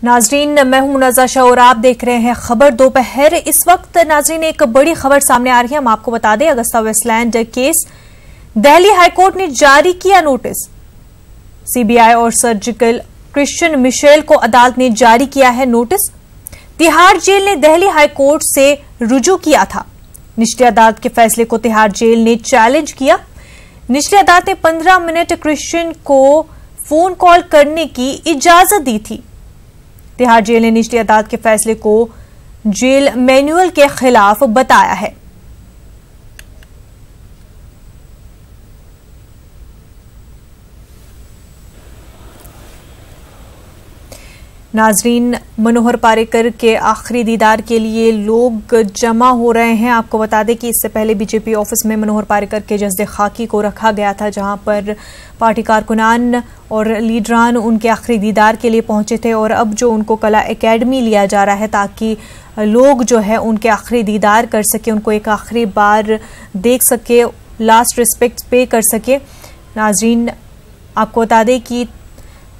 नाजरीन, मैं हूं मुनज़्ज़ा शाह और आप देख रहे हैं खबर दोपहर। इस वक्त नाजरीन एक बड़ी खबर सामने आ रही है। हम आपको बता दें, Agusta Westland case Delhi high court ने जारी किया नोटिस। सीबीआई और सर्जिकल क्रिश्चियन मिशेल को अदालत ने जारी किया है नोटिस। तिहाड़ जेल ने दिल्ली हाईकोर्ट से रुजू किया था। निचली अदालत के फैसले को तिहाड़ जेल ने चैलेंज किया। निचली अदालत ने 15 मिनट क्रिश्चियन को फोन कॉल करने की इजाजत दी थी। तिहाड़ जेल ने निचली अदालत के फैसले को जेल मैनुअल के खिलाफ बताया है। नाजरीन, मनोहर पारिकर के आखिरी दीदार के लिए लोग जमा हो रहे हैं। आपको बता दें कि इससे पहले बीजेपी ऑफिस में मनोहर पारिकर के जस्दे खाकी को रखा गया था, जहां पर पार्टी कारकुनान और लीडरान उनके आखिरी दीदार के लिए पहुंचे थे। और अब जो उनको कला एकेडमी लिया जा रहा है ताकि लोग जो है उनके आखिरी दीदार कर सके, उनको एक आखिरी बार देख सके, लास्ट रिस्पेक्ट पे कर सके। नाजरीन, आपको बता दें कि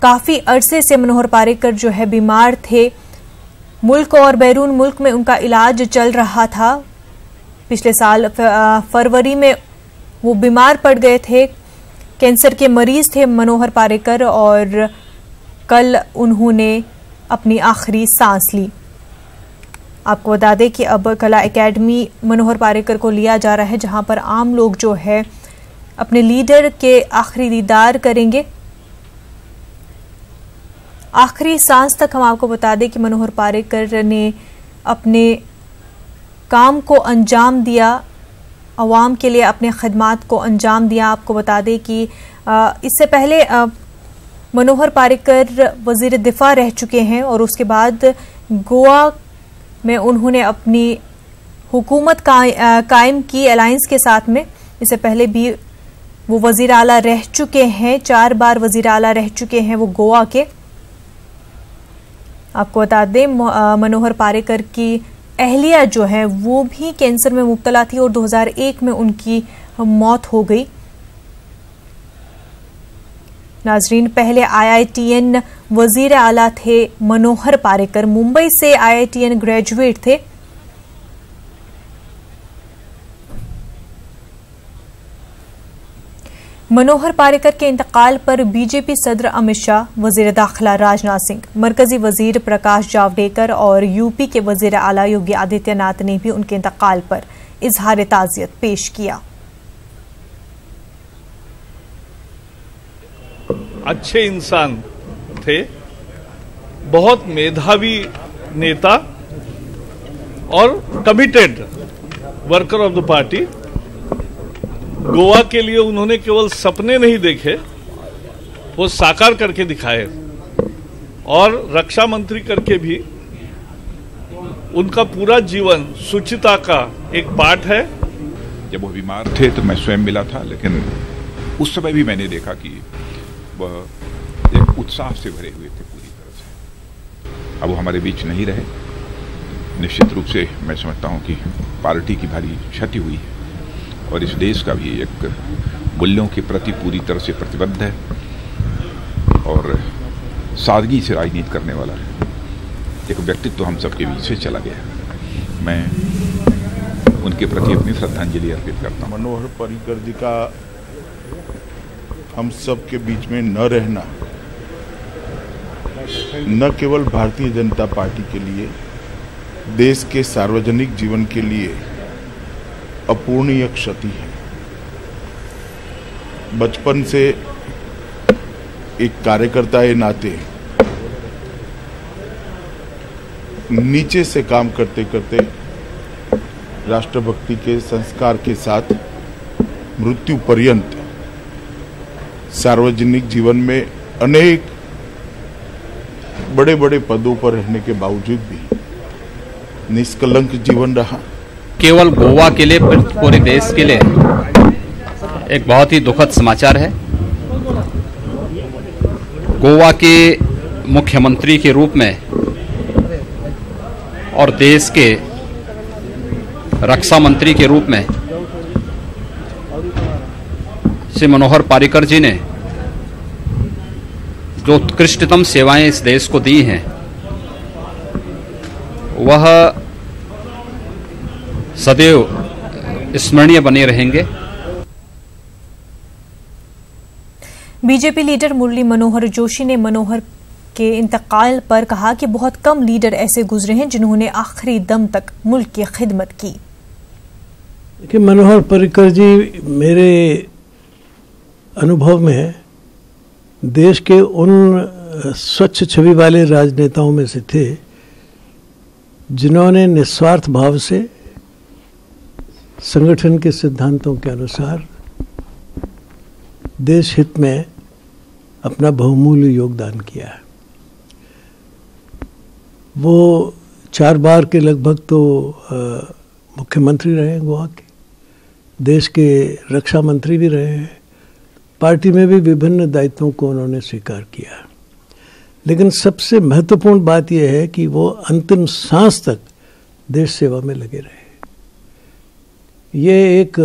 काफी अरसे से मनोहर पारिकर जो है बीमार थे। मुल्क और बैरून मुल्क में उनका इलाज चल रहा था। पिछले साल फरवरी में वो बीमार पड़ गए थे, कैंसर के मरीज थे मनोहर पारिकर, और कल उन्होंने अपनी आखिरी सांस ली। आपको बता दें कि अब कला एकेडमी मनोहर पारिकर को लिया जा रहा है, जहां पर आम लोग जो है अपने लीडर के आखिरी दीदार करेंगे। आखिरी सांस तक हम आपको बता दें कि मनोहर पारिकर ने अपने काम को अंजाम दिया, अवाम के लिए अपने खदमात को अंजाम दिया। आपको बता दें कि इससे पहले मनोहर पारिकर वजीर दिफा रह चुके हैं और उसके बाद गोवा में उन्होंने अपनी हुकूमत कायम की अलायंस के साथ में। इससे पहले भी वो वजीर आला रह चुके हैं, 4 बार वजीर आला रह चुके हैं वो गोवा के। आपको बता दें, मनोहर पारिकर की अहलिया जो है वो भी कैंसर में मुब्तला थी और 2001 में उनकी मौत हो गई। नाजरीन, पहले IITN वजीर आला थे मनोहर पारिकर, मुंबई से IITN ग्रेजुएट थे। मनोहर पारिकर के इंतकाल पर बीजेपी सदर अमित शाह, वजीर दाखिला राजनाथ सिंह, मरकजी वजीर प्रकाश जावड़ेकर और यूपी के वजीर आला योगी आदित्यनाथ ने भी उनके इंतकाल पर इजहार ताज़ियत पेश किया। अच्छे इंसान थे, बहुत मेधावी नेता और committed worker of the party. Goa के लिए उन्होंने केवल सपने नहीं देखे, वो साकार करके दिखाए। और रक्षा मंत्री करके भी उनका पूरा जीवन शुचिता का एक पार्ट है। जब वो बीमार थे तो मैं स्वयं मिला था, लेकिन उस समय भी मैंने देखा कि वह एक उत्साह से भरे हुए थे पूरी तरह से। अब वो हमारे बीच नहीं रहे। निश्चित रूप से मैं समझता हूँ कि पार्टी की भारी क्षति हुई है और इस देश का भी एक मूल्यों के प्रति पूरी तरह से प्रतिबद्ध है और सादगी से राजनीति करने वाला है। एक व्यक्तित्व हम सबके बीच से चला गया। मैं उनके प्रति अपनी श्रद्धांजलि अर्पित करता हूँ। मनोहर पारिकर जी का हम सब के बीच में न रहना न केवल भारतीय जनता पार्टी के लिए, देश के सार्वजनिक जीवन के लिए अपूर्णीय क्षति है। बचपन से एक कार्यकर्ता के नाते नीचे से काम करते करते राष्ट्रभक्ति के संस्कार के साथ मृत्यु पर्यंत सार्वजनिक जीवन में अनेक बड़े बड़े पदों पर रहने के बावजूद भी निष्कलंक जीवन रहा। केवल गोवा के लिए, पूरे देश के लिए एक बहुत ही दुखद समाचार है। गोवा के मुख्यमंत्री के रूप में और देश के रक्षा मंत्री के रूप में श्री मनोहर पारिकर जी ने जो उत्कृष्टतम सेवाएं इस देश को दी हैं, वह सदैव स्मरणीय बने रहेंगे। बीजेपी लीडर मुरली मनोहर जोशी ने मनोहर के इंतकाल पर कहा कि बहुत कम लीडर ऐसे गुजरे हैं जिन्होंने आखिरी दम तक मुल्क की खिदमत की। कि मनोहर पर्रिकर जी मेरे अनुभव में देश के उन स्वच्छ छवि वाले राजनेताओं में से थे जिन्होंने निस्वार्थ भाव से संगठन के सिद्धांतों के अनुसार देश हित में अपना बहुमूल्य योगदान किया है। वो 4 बार के लगभग तो मुख्यमंत्री रहे हैं गोवा के, देश के रक्षा मंत्री भी रहे हैं, पार्टी में भी विभिन्न दायित्वों को उन्होंने स्वीकार किया। लेकिन सबसे महत्वपूर्ण बात यह है कि वो अंतिम सांस तक देश सेवा में लगे रहे। ये एक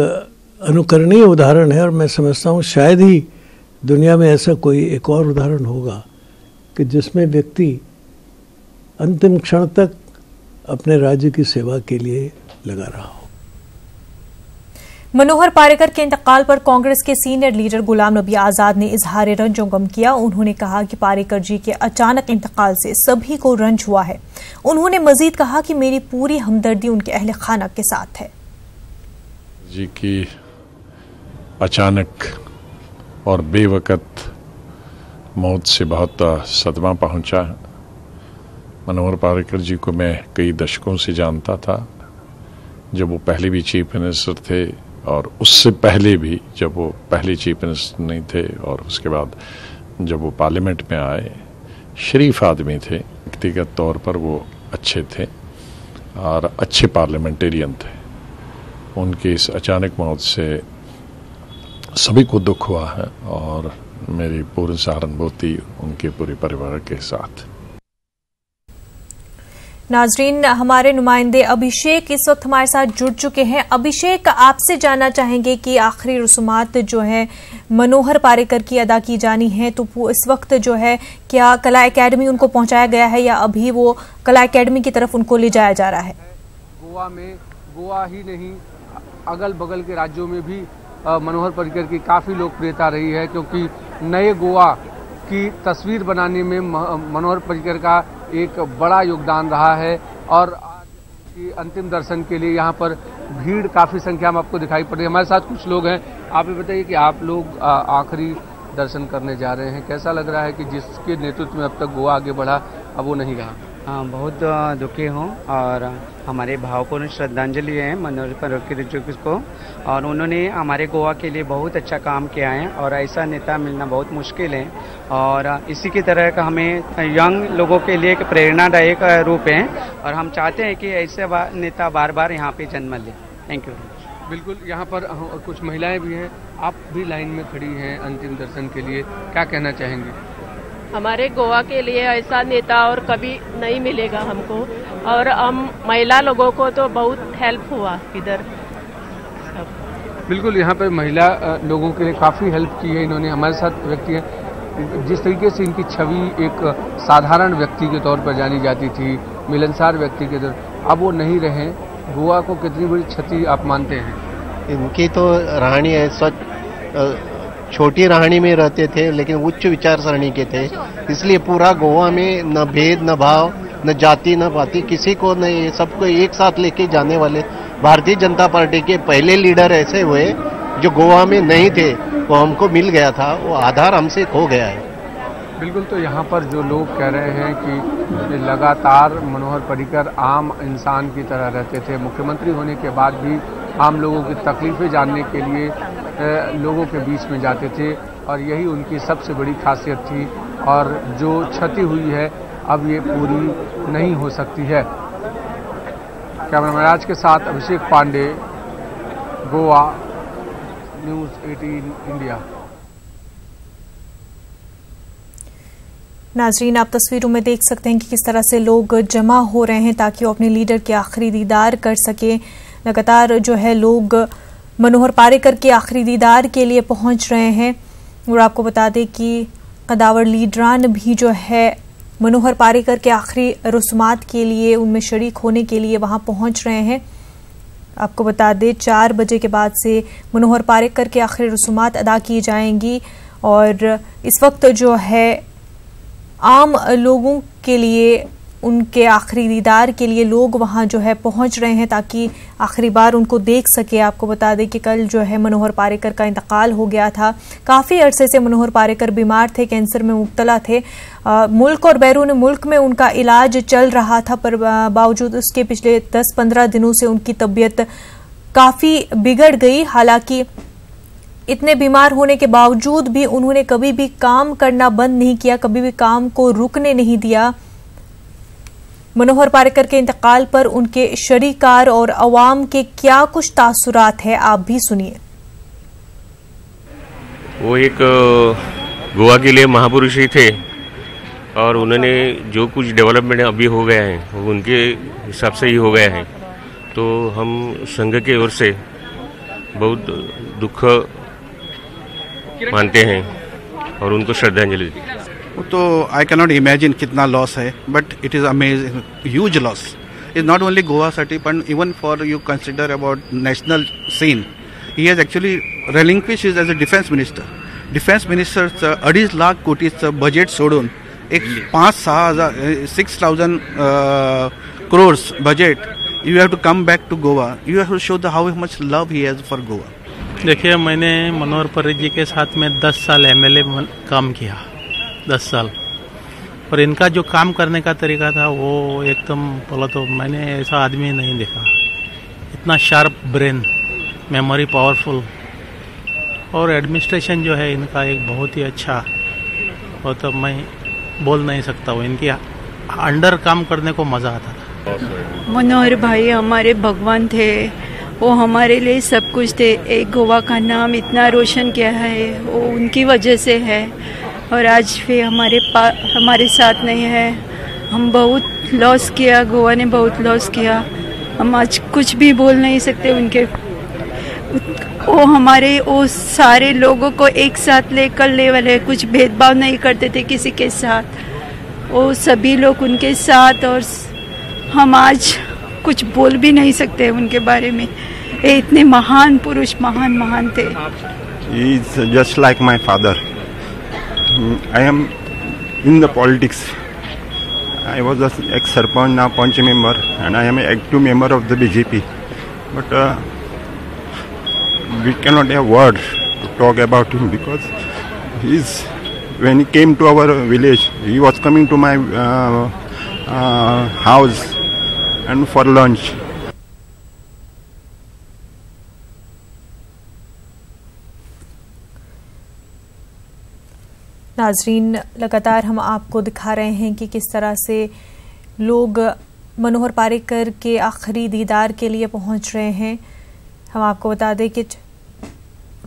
अनुकरणीय उदाहरण है और मैं समझता हूँ शायद ही दुनिया में ऐसा कोई एक और उदाहरण होगा कि जिसमें व्यक्ति अंतिम क्षण तक अपने राज्य की सेवा के लिए लगा रहा हो। मनोहर पर्रिकर के इंतकाल पर कांग्रेस के सीनियर लीडर गुलाम नबी आजाद ने इजहार रंज और गम किया। उन्होंने कहा कि पर्रिकर जी के अचानक इंतकाल से सभी को रंज हुआ है। उन्होंने मजीद कहा कि मेरी पूरी हमदर्दी उनके अहले खाना के साथ है। जी की अचानक और बेवकत मौत से बहुत सदमा पहुंचा है। मनोहर पर्रिकर जी को मैं कई दशकों से जानता था, जब वो पहले भी चीफ मिनिस्टर थे और उससे पहले भी जब वो पहले चीफ मिनिस्टर नहीं थे, और उसके बाद जब वो पार्लियामेंट में आए। शरीफ आदमी थे, व्यक्तिगत तौर पर वो अच्छे थे और अच्छे पार्लियामेंटेरियन थे। उनकी इस अचानक मौत से सभी को दुख हुआ है और मेरी पूरी सहानुभूति उनके पूरे परिवार के साथ। नाजरीन, हमारे नुमाइंदे अभिषेक इस वक्त हमारे साथ जुड़ चुके हैं। अभिषेक, आपसे जानना चाहेंगे कि आखिरी रसूमात जो है मनोहर पर्रिकर की अदा की जानी है, तो इस वक्त जो है क्या कला एकेडमी उनको पहुंचाया गया है या अभी वो कला एकेडमी की तरफ उनको ले जाया जा रहा है? गोवा में, गोवा ही नहीं अगल बगल के राज्यों में भी मनोहर पर्रिकर की काफ़ी लोकप्रियता रही है, क्योंकि नए गोवा की तस्वीर बनाने में मनोहर पर्रिकर का एक बड़ा योगदान रहा है। और आज की अंतिम दर्शन के लिए यहाँ पर भीड़ काफ़ी संख्या में आपको दिखाई पड़ रही है। हमारे साथ कुछ लोग हैं, आप ये बताइए कि आप लोग आखिरी दर्शन करने जा रहे हैं, कैसा लग रहा है कि जिसके नेतृत्व में अब तक गोवा आगे बढ़ा अब वो नहीं रहा? बहुत दुखी हूँ और हमारे भावपूर्ण श्रद्धांजलि है मनोहर पर्रिकर जी को, और उन्होंने हमारे गोवा के लिए बहुत अच्छा काम किया है और ऐसा नेता मिलना बहुत मुश्किल है। और इसी की तरह का हमें यंग लोगों के लिए एक प्रेरणादायक रूप है और हम चाहते हैं कि ऐसे नेता बार बार यहाँ पे जन्म ले। Thank you. बिल्कुल, यहाँ पर कुछ महिलाएं भी हैं, आप भी लाइन में खड़ी हैं अंतिम दर्शन के लिए, क्या कहना चाहेंगी? हमारे गोवा के लिए ऐसा नेता और कभी नहीं मिलेगा हमको, और हम महिला लोगों को तो बहुत हेल्प हुआ इधर सब। बिल्कुल, यहाँ पर महिला लोगों के लिए काफ़ी हेल्प की है इन्होंने। हमारे साथ व्यक्ति हैं, जिस तरीके से इनकी छवि एक साधारण व्यक्ति के तौर पर जानी जाती थी, मिलनसार व्यक्ति के तौर, अब वो नहीं रहे। गोवा को कितनी बड़ी क्षति आप मानते हैं? इनकी तो राहणी है, स्वच्छ छोटी राहणी में रहते थे लेकिन उच्च विचार सरणी के थे, इसलिए पूरा गोवा में न भेद न भाव न जाति न पाति किसी को न, ये सबको एक साथ लेके जाने वाले भारतीय जनता पार्टी के पहले लीडर ऐसे हुए जो गोवा में नहीं थे, वो हमको मिल गया था, वो आधार हमसे खो गया है। बिल्कुल, तो यहाँ पर जो लोग कह रहे हैं कि लगातार मनोहर पर्रिकर आम इंसान की तरह रहते थे, मुख्यमंत्री होने के बाद भी आम लोगों की तकलीफें जानने के लिए लोगों के बीच में जाते थे और यही उनकी सबसे बड़ी खासियत थी। और जो क्षति हुई है अब ये पूरी नहीं हो सकती है। कैमरामैन राज के साथ अभिषेक पांडे, गोवा न्यूज़ 18 इंडिया। नाजरीन, आप तस्वीरों में देख सकते हैं कि किस तरह से लोग जमा हो रहे हैं ताकि वो अपने लीडर के आखिरी दीदार कर सके। लगातार जो है लोग मनोहर पर्रिकर के आखिरी दीदार के लिए पहुंच रहे हैं। और आपको बता दें कि कदावर लीडरान भी जो है मनोहर पारिकर के आखिरी रस्मात के लिए, उनमें शरीक होने के लिए वहां पहुंच रहे हैं। आपको बता दें 4 बजे के बाद से मनोहर पारिकर के आखिरी रस्मात अदा की जाएंगी और इस वक्त जो है आम लोगों के लिए, उनके आखिरी दीदार के लिए लोग वहां जो है पहुंच रहे हैं ताकि आखिरी बार उनको देख सके। आपको बता दें कि कल जो है मनोहर पारिकर का इंतकाल हो गया था। काफ़ी अरसे से मनोहर पारिकर बीमार थे, कैंसर में मुब्तला थे। मुल्क और बैरून मुल्क में उनका इलाज चल रहा था, पर बावजूद उसके पिछले 10-15 दिनों से उनकी तबीयत काफ़ी बिगड़ गई। हालांकि इतने बीमार होने के बावजूद भी उन्होंने कभी भी काम करना बंद नहीं किया, कभी भी काम को रुकने नहीं दिया। मनोहर पारिकर के इंतकाल पर उनके शरीकार और अवाम के क्या कुछ तासुरात है, आप भी सुनिए। वो एक गोवा के लिए महापुरुष ही थे और उन्होंने जो कुछ डेवलपमेंट अभी हो गया है वो उनके हिसाब से ही हो गया है। तो हम संघ की ओर से बहुत दुख मानते हैं और उनको श्रद्धांजलि दी। तो आई कैन नॉट इमेजिन कितना लॉस है, but it is amazing, huge loss is not only Goa साठी पण even for you consider about national scene. He has actually relinquish is as a defence minister. Defence मिनिस्टरचं 2.5 लाख कोटीचं budget सोडून एक 6,000 crores budget you have to come back to Goa. You have to show the how much love he has for Goa. देखिए, मैंने मनोहर पारिकर जी के साथ में 10 साल एमएलए काम किया, 10 साल, और इनका जो काम करने का तरीका था वो एकदम बोला तो मैंने ऐसा आदमी नहीं देखा. इतना शार्प ब्रेन, मेमोरी पावरफुल, और एडमिनिस्ट्रेशन जो है इनका एक बहुत ही अच्छा, वो तो मैं बोल नहीं सकता हूँ. इनकी अंडर काम करने को मज़ा आता था. मनोहर भाई हमारे भगवान थे, वो हमारे लिए सब कुछ थे. एक गोवा का नाम इतना रोशन किया है वो उनकी वजह से है, और आज भी हमारे साथ नहीं है. हम बहुत लॉस किया, गोवा ने बहुत लॉस किया. हम आज कुछ भी बोल नहीं सकते. उनके वो सारे लोगों को एक साथ लेकर ले वाले, कुछ भेदभाव नहीं करते थे किसी के साथ. वो सभी लोग उनके साथ, और हम आज कुछ बोल भी नहीं सकते उनके बारे में. ये इतने महान पुरुष, महान थे. He is just like my father. I am in the politics. I was an ex-sarpanch, now Panch member, and I am an active member of the BJP. But we cannot have words to talk about him, because when he came to our village, he was coming to my house and for lunch. नाजरीन, लगातार हम आपको दिखा रहे हैं कि किस तरह से लोग मनोहर पारिकर के आखिरी दीदार के लिए पहुंच रहे हैं. हम आपको बता दें कि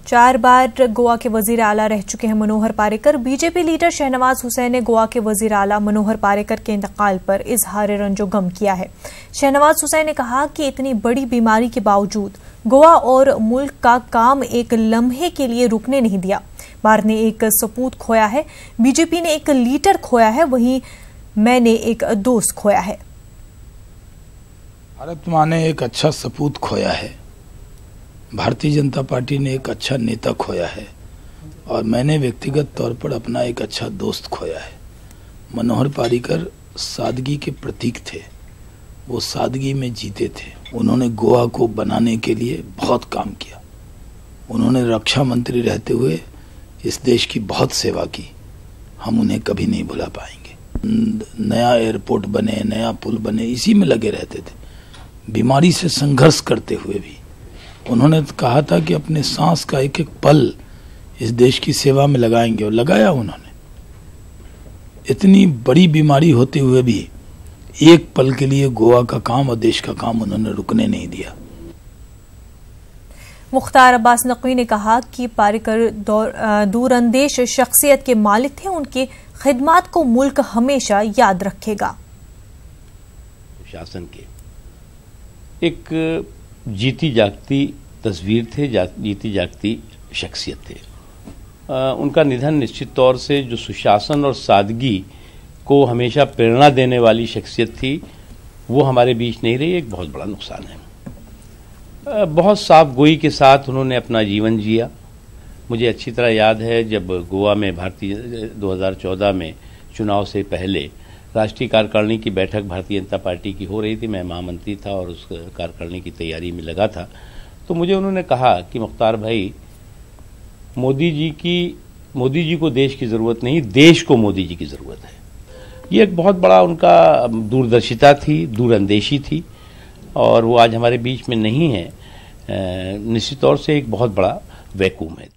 4 बार गोवा के वजीर आला रह चुके हैं मनोहर पारिकर. बीजेपी लीडर शहनवाज हुसैन ने गोवा के वजीर आला मनोहर पारिकर के इंतकाल पर इजहार रंजो गम किया है. शहनवाज हुसैन ने कहा कि इतनी बड़ी बीमारी के बावजूद गोवा और मुल्क का काम एक लम्हे के लिए रुकने नहीं दिया. भारत ने एक सपूत खोया है, बीजेपी ने एक लीडर खोया है, वहीं मैंने एक दोस्त खोया है. भारत माँ ने एक अच्छा सपूत खोया है, भारतीय जनता पार्टी ने एक अच्छा नेता खोया है, और मैंने व्यक्तिगत तौर पर अपना एक अच्छा दोस्त खोया है. मनोहर पारिकर सादगी के प्रतीक थे, वो सादगी में जीते थे. उन्होंने गोवा को बनाने के लिए बहुत काम किया. उन्होंने रक्षा मंत्री रहते हुए इस देश की बहुत सेवा की. हम उन्हें कभी नहीं भुला पाएंगे. नया एयरपोर्ट बने, नया पुल बने, इसी में लगे रहते थे. बीमारी से संघर्ष करते हुए भी उन्होंने कहा था कि अपने सांस का एक एक पल इस देश की सेवा में लगाएंगे, और लगाया उन्होंने. इतनी बड़ी बीमारी होते हुए भी एक पल के लिए गोवा का काम और देश का काम उन्होंने रुकने नहीं दिया. मुख्तार अब्बास नकवी ने कहा कि पारिकर दूरंदेश शख्सियत के मालिक थे. उनकी खिदमत को मुल्क हमेशा याद रखेगा. शासन के एक जीती जागती तस्वीर थे, जीती जागती शख्सियत थे. उनका निधन निश्चित तौर से जो सुशासन और सादगी को हमेशा प्रेरणा देने वाली शख्सियत थी, वो हमारे बीच नहीं रही, एक बहुत बड़ा नुकसान है। बहुत साफ गोई के साथ उन्होंने अपना जीवन जिया। मुझे अच्छी तरह याद है जब गोवा में 2014 में चुनाव से पहले राष्ट्रीय कार्यकारिणी की बैठक भारतीय जनता पार्टी की हो रही थी, मैं महामंत्री था और उस कार्यकारिणी की तैयारी में लगा था, तो मुझे उन्होंने कहा कि मुख्तार भाई, मोदी जी को देश की ज़रूरत नहीं, देश को मोदी जी की ज़रूरत है। ये एक बहुत बड़ा उनका दूरदर्शिता थी, दूरअंदेशी थी, और वो आज हमारे बीच में नहीं है। निश्चित तौर से एक बहुत बड़ा वैक्यूम है।